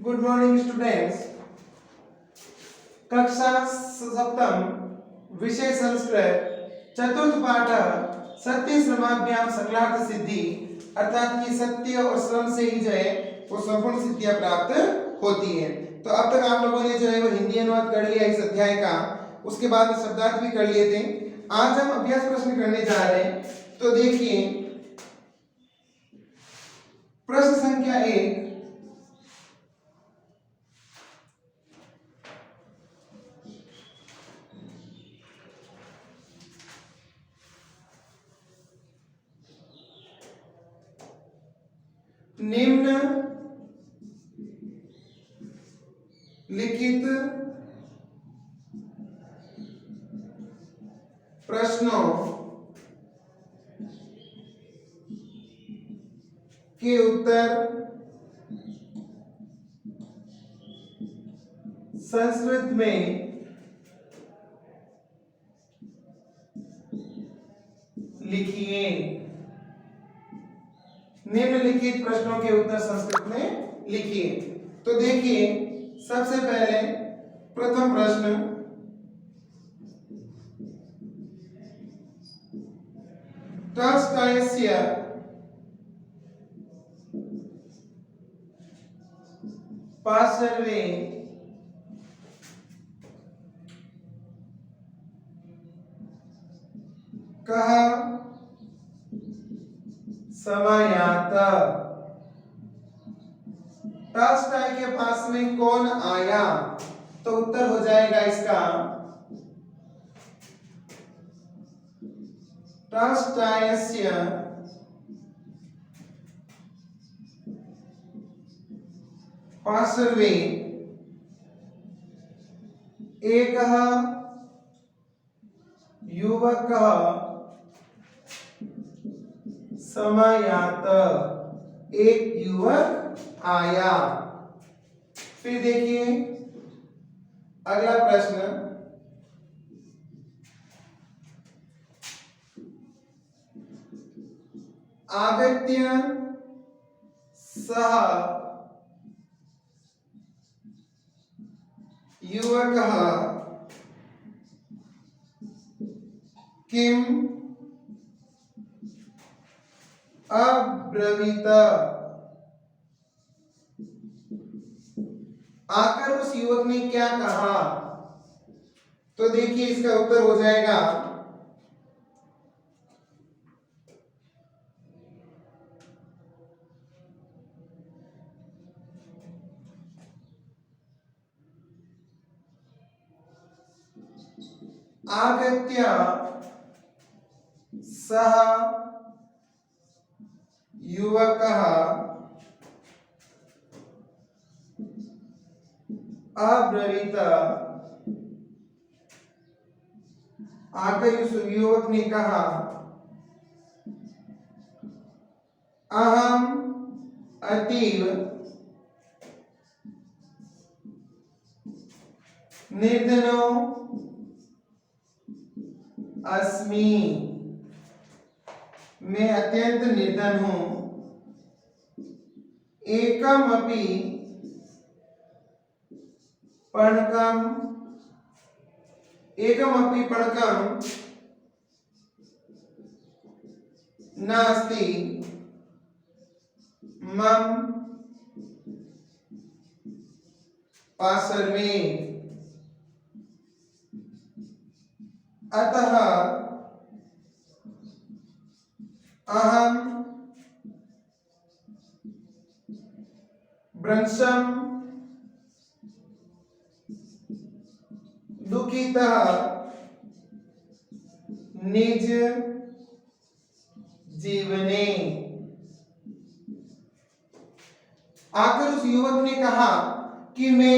Good morning students. कक्षा सप्तम विषय संस्कृत चतुर्थ पाठ सत्य श्रमाभ्याम सकलार्थ सिद्धि अर्थात कि सत्य और श्रम से ही जो है वो संपूर्ण सिद्धियां प्राप्त होती है। तो अब तक आप लोगों ने जो है वो हिंदी अनुवाद कर लिया इस अध्याय का, उसके बाद में शब्दार्थ भी कर लिए थे। आज हम अभ्यास प्रश्न करने जा रहे हैं। तो देखिए प्रश्न संख्या 1, निम्न लिखित प्रश्नों के उत्तर संस्कृत में लिखिए। निम्नलिखित प्रश्नों के उत्तर संस्कृत में लिखिए। तो देखिए सबसे पहले प्रथम प्रश्न, टॉल्स्टॉयस्य पार्श्वे कः समायात। टॉल्स्टॉय के पास में कौन आया? तो उत्तर हो जाएगा इसका टॉल्स्टॉयस्य पार्श्वे एकः युवकः समायात। एक युवक आया। फिर देखिए अगला प्रश्न, आगत्य सः युवकः किम अब्रवीत। आकर उस युवक ने क्या कहा? तो देखिए इसका उत्तर हो जाएगा आगत्य सः युवकः अब्रवीत। आकर उस युवक ने कहा अहम अतीव निर्धनो अस्मि। मैं अत्यंत निर्धन हूं। एकम अपि पणकम नास्ति मम पार्श्वे। अतः अहम भ्रंशं दुखितः निज जीवने। आकर उस युवक ने कहा कि मैं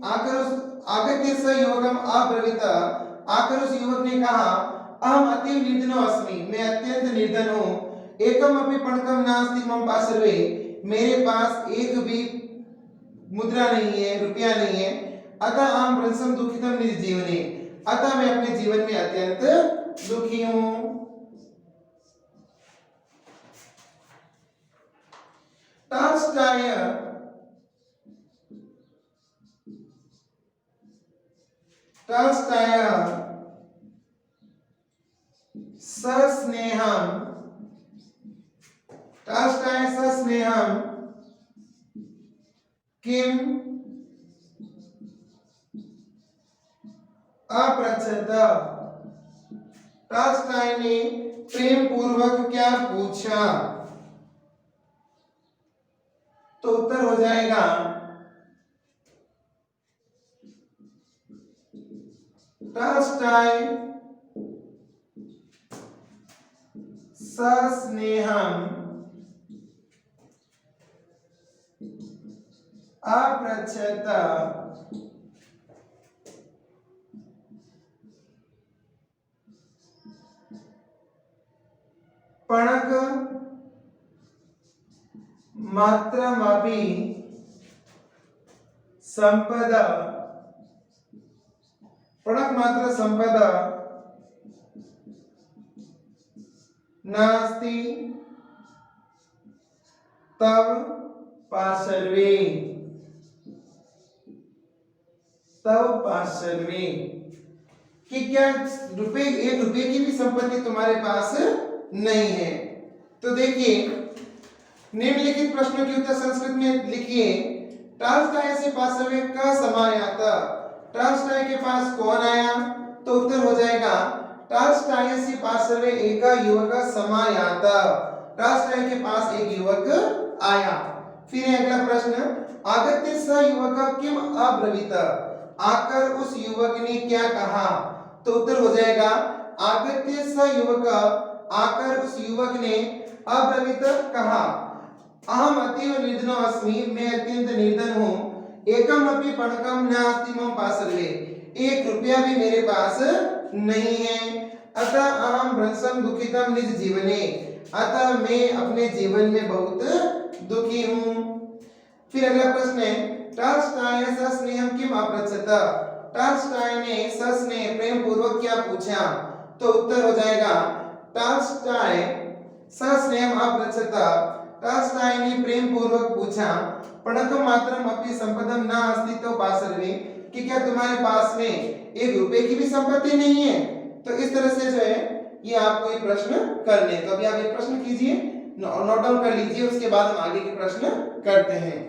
आगत्य स युवकम अब्रवीत। आकर उस युवक ने कहा अहम अतीव निर्धनो अस्मि। मैं अत्यंत निर्धन हूं। एकम अपि पणकम नास्ति मम पार्श्वे। मेरे पास एक भी मुद्रा नहीं है, रुपया नहीं है। अतः अहम भ्रंशं दुखितम निज जीवने। अतः मैं अपने जीवन में अत्यंत दुखी हूं। टॉल्स्टॉय टॉल्स्टॉय सस्नेहम, टॉल्स्टॉय सस्नेहम किम अपृच्छत, टॉल्स्टॉय ने प्रेम पूर्वक क्या पूछा? तो उत्तर हो जाएगा टॉल्स्टॉय सस्नेहम अपृच्छत पणक मात्रमपि संपदा, पणक मात्र संपदा नास्ति तव पार्श्वे, तव पार्श्वे, कि क्या रुपए, 1 रुपए की भी संपत्ति तुम्हारे पास नहीं है? तो देखिए निम्नलिखित प्रश्नों के उत्तर संस्कृत में लिखिए। टॉल्स्टॉय से पार्श्वे क समायात, टॉल्स्टॉय के पास कौन आया? तो उत्तर हो जाएगा टॉल्स्टॉय से पार्श्वे एक युवक समायात, टॉल्स्टॉय के पास एक युवक आया। फिर है अगला प्रश्न, आगत्य स युवक किम अब्रवीत, आकर उस युवक ने क्या कहा? तो उत्तर हो जाएगा आगत्य स युवक, आकर उस युवक ने अब्रवीत कहा, अहम अतीव निर्धनो अस्मि, मैं अत्यंत निर्धन हूँ, एकम अपि पणकम नास्ति मम पार्श्वे, 1 रुपया भी मेरे पास नहीं है, अतः अहम भ्रंशं दुखितम निज जीवने, अतः मैं अपने जीवन में बहुत दुखी हूँ। फिर अगला प्रश्न है, टॉल्स्टॉय सस्नेहम किम अपृच्छत, टॉल्स्टॉय ने सस्नेह प्रेम पूर्वक क्या पूछा? तो उत्तर हो जाएगा टॉल्स्टॉय सस्नेहम अपृच्छत, टॉल्स्टॉय ने प्रेम पूर्वक पूछा, पणकम मात्रम अपि संपदम न अस्ति तव पार्श्वे, कि क्या तुम्हारे पास में 1 रुपए की भी संपत्ति नहीं है? तो इस तरह से जो है ये आपको ये प्रश्न करने, तो अभी आप ये प्रश्न कीजिए, नोट डाउन कर लीजिए, उसके बाद हम आगे के प्रश्न करते हैं।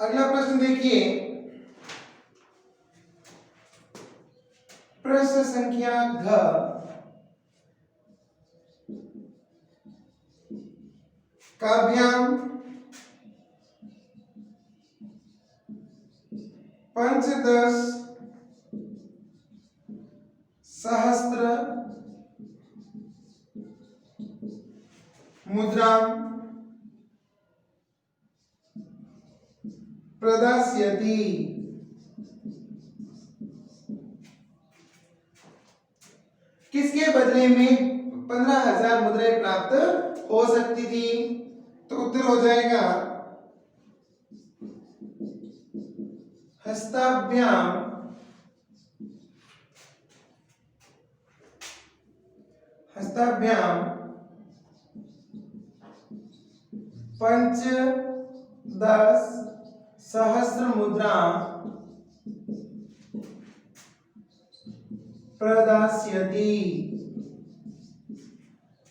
अगला प्रश्न देखिए, प्रश्न संख्या घ, काव्याम पंचदश सहस्त्र मुद्रा प्रदास्यति। किसके बदले में 15,000 मुद्राएं प्राप्त हो सकती थी? तो उत्तर हो जाएगा हस्ताभ्याम पंचदश सहस्र मुद्रा प्रदास्यति।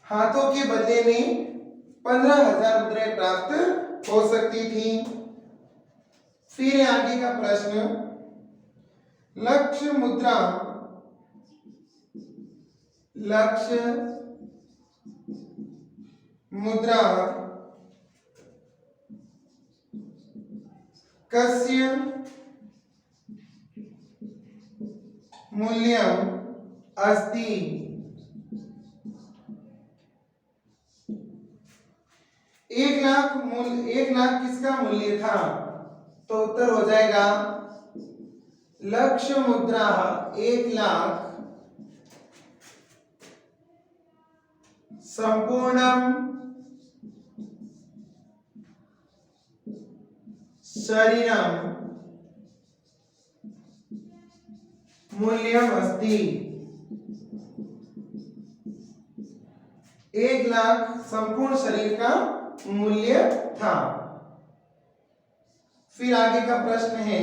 हाथों के बदले में 15,000 मुद्राएं प्राप्त हो सकती थी। फिर आगे का प्रश्न, लक्ष्य मुद्रा कस्य मूल्यम् अस्ति? 1,00,000 किसका मूल्य था? तो उत्तर हो जाएगा लक्ष्य मुद्रा 1,00,000 संपूर्णम शरीरम मूल्यम अस्ति। 1,00,000 संपूर्ण शरीर का मूल्य था। फिर आगे का प्रश्न है,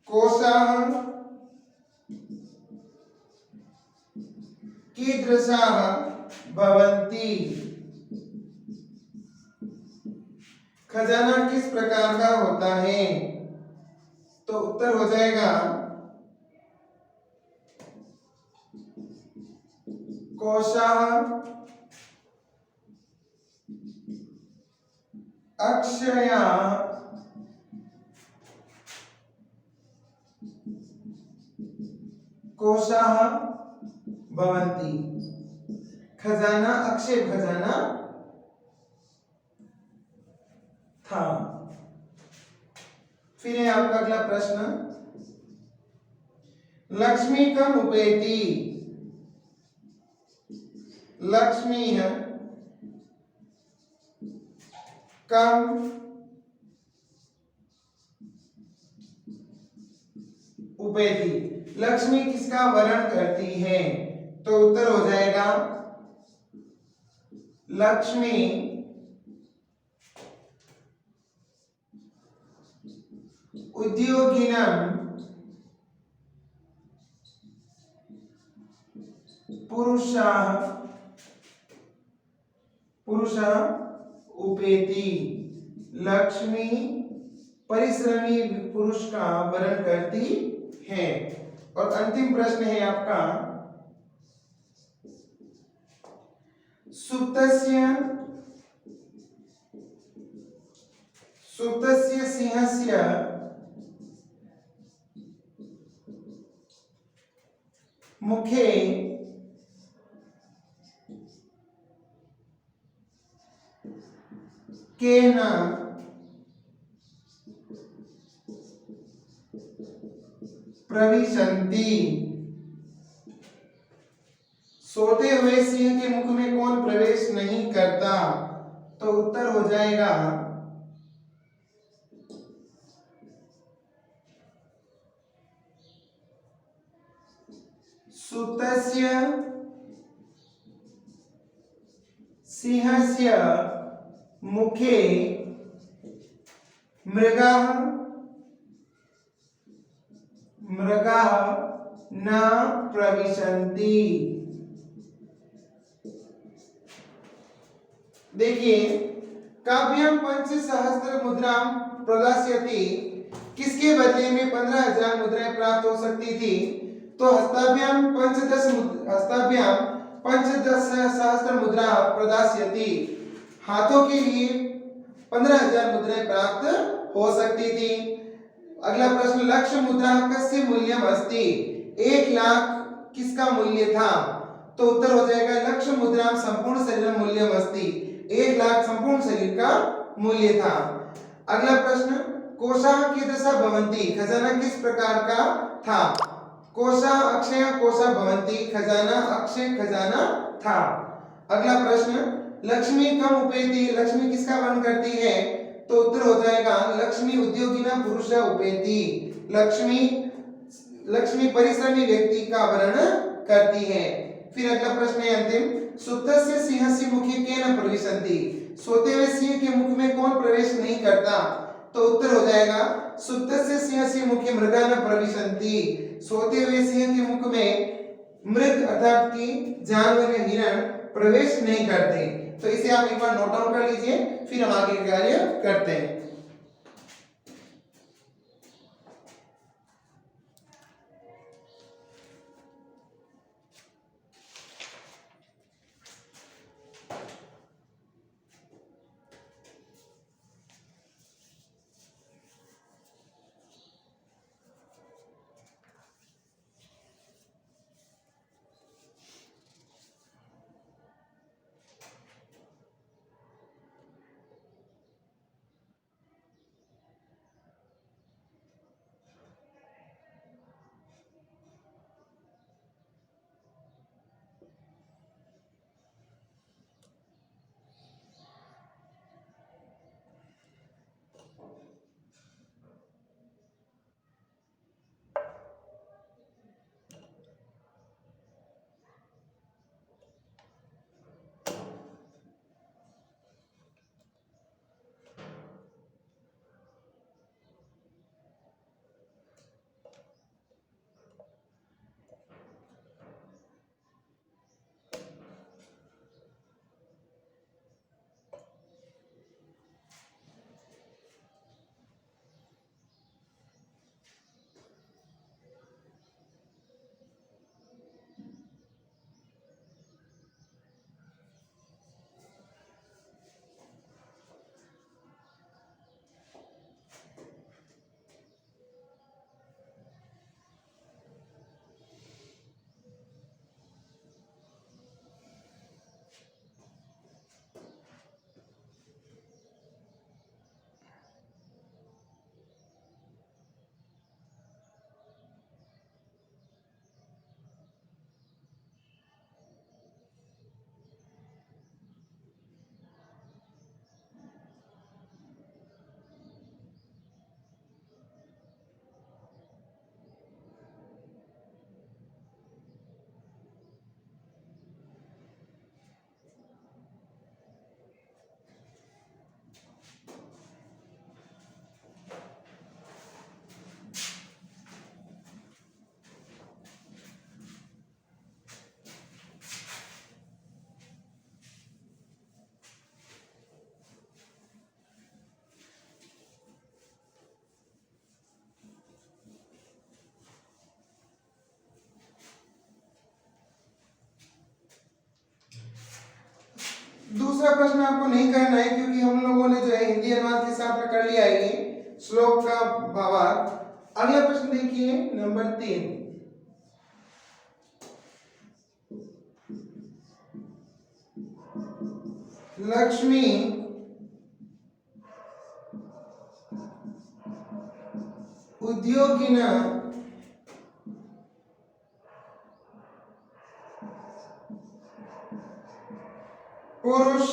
कोशाः कीदृशाः भवन्ति? खजाना किस प्रकार का होता है? तो उत्तर हो जाएगा कोशाः अक्षया कोशाः भवन्ति। खजाना अक्षय खजाना था। फिर है आपका अगला प्रश्न, लक्ष्मी कम उपेति? लक्ष्मी है कम उपेति। लक्ष्मी किसका वर्ण करती है? तो उत्तर हो जाएगा लक्ष्मी उद्योगिनम पुरुषः उपेति। लक्ष्मी परिश्रमी पुरुष का वर्ण करती है। और अंतिम प्रश्न है आपका, सुप्तस्य सिंहस्य मुखे केन प्रविशन्ति? सोते हुए सिंह के मुख में कौन प्रवेश नहीं करता? तो उत्तर हो जाएगा सुतस्य सिंहस्य मुखे मृगाः न प्रविशन्ति। देखिए, काव्यम पंच सहस्त्र मुद्राम प्रदास्यति, किसके बदले में 15,000 मुद्राएं प्राप्त हो सकती थी? तो हस्ताभ्याम पंचदश सहस्त्र मुद्रा प्रदास्यति, हाथों के लिए 15,000 मुद्राएं प्राप्त हो सकती थी। अगला प्रश्न, लक्ष्य मुद्रा कस्य मूल्यम अस्ति, 1,00,000 किसका मूल्य था? तो उत्तर हो जाएगा लक्ष्य मुद्रा संपूर्ण शरीर मूल्यम अस्ति, 1,00,000 संपूर्ण शरीर का मूल्य था। अगला प्रश्न, कोशाः कीदृशः भवन्ति, खजाना किस प्रकार का था? कोशाः अक्षय कोशा भवन्ति, खजाना अक्षय खजाना था। अगला प्रश्न, लक्ष्मी कम उपेति, लक्ष्मी किसका वर्ण करती है? तो उत्तर हो जाएगा लक्ष्मी उद्योगिना पुरुष उपेति, लक्ष्मी परिश्रमी व्यक्ति का वर्ण करती है। फिर अगला प्रश्न है अंतिम, सुप्तस्य सिंहस्य मुखे केन प्रविशन्ति, सोते हुए सिंह के मुख में कौन प्रवेश नहीं करता? तो उत्तर हो जाएगा सुप्तस्य सिंहस्य मुखे मृगा न प्रविशन्ति, सोते हुए सिंह के मुख में मृग अर्थात कि जानवर या हिरण प्रवेश नहीं करते। तो इसे आप एक बार नोट डाउन कर लीजिए, फिर हम आगे कार्य करते हैं। दूसरा प्रश्न आपको नहीं करना है क्योंकि हम लोगों ने जो है हिंदी अनुवाद के साथ में कर लिया है ये श्लोक का भावार्थ। अगला प्रश्न देखिए नंबर 3, लक्ष्मी उद्योगिना पुरुष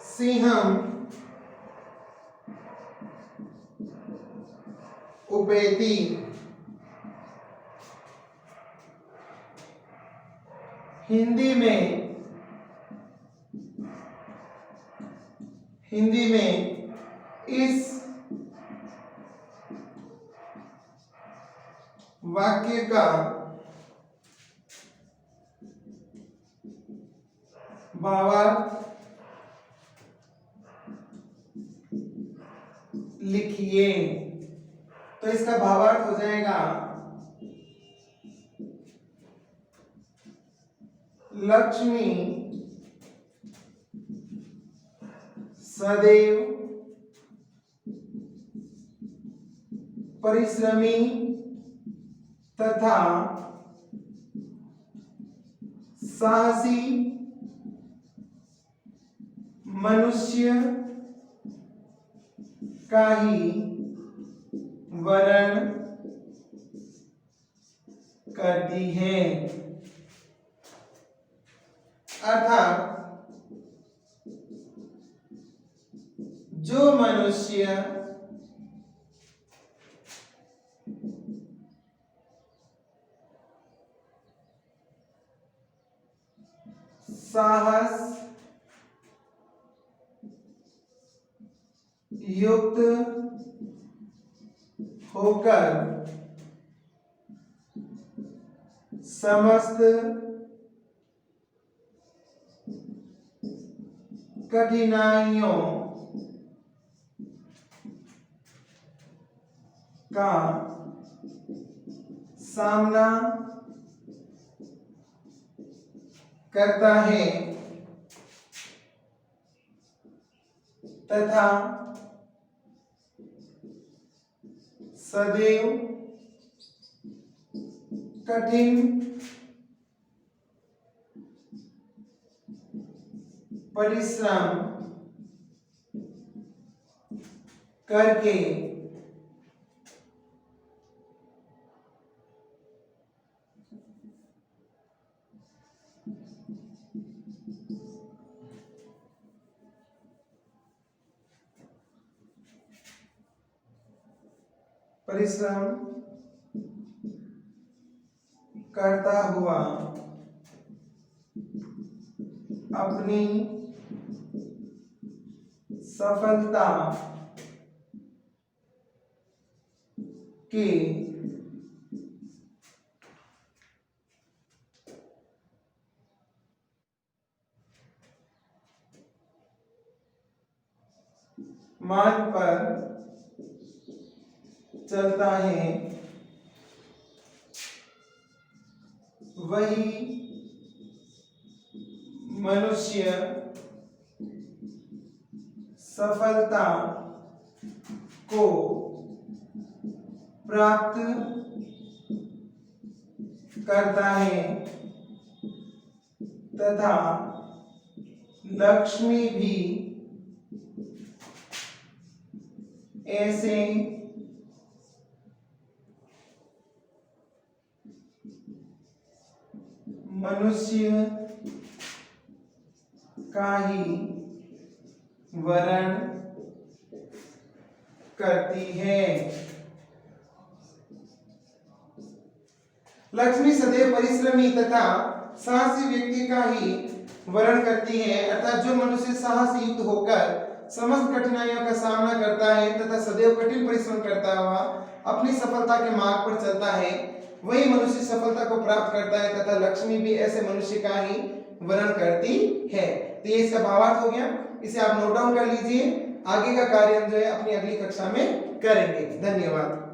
सिंहम उपेति, हिंदी में इस वाक्य का भावार्थ लिखिए। तो इसका भावार्थ हो जाएगा लक्ष्मी सदैव परिश्रमी तथा साहसी मनुष्य का ही वर्णन करती है। अर्थात जो मनुष्य साहस युक्त होकर समस्त कठिनाइयों का सामना करता है तथा सदैव कठिन परिश्रम करके परिश्रम करता हुआ अपनी सफलता के मार्ग पर चलता है वही मनुष्य सफलता को प्राप्त करता है तथा लक्ष्मी भी ऐसे मनुष्य का ही वर्णन करती है। लक्ष्मी सदैव परिश्रमी तथा साहसी व्यक्ति का ही वर्णन करती है, अर्थात जो मनुष्य साहस युक्त होकर समस्त कठिनाइयों का सामना करता है तथा सदैव कठिन परिश्रम करता हुआ अपनी सफलता के मार्ग पर चलता है, वही मनुष्य सफलता को प्राप्त करता है तथा लक्ष्मी भी ऐसे मनुष्य का ही वर्णन करती है। तो ये इसका भावार्थ हो गया, इसे आप नोट डाउन कर लीजिए। आगे का कार्य हम जो है अपनी अगली कक्षा में करेंगे। धन्यवाद।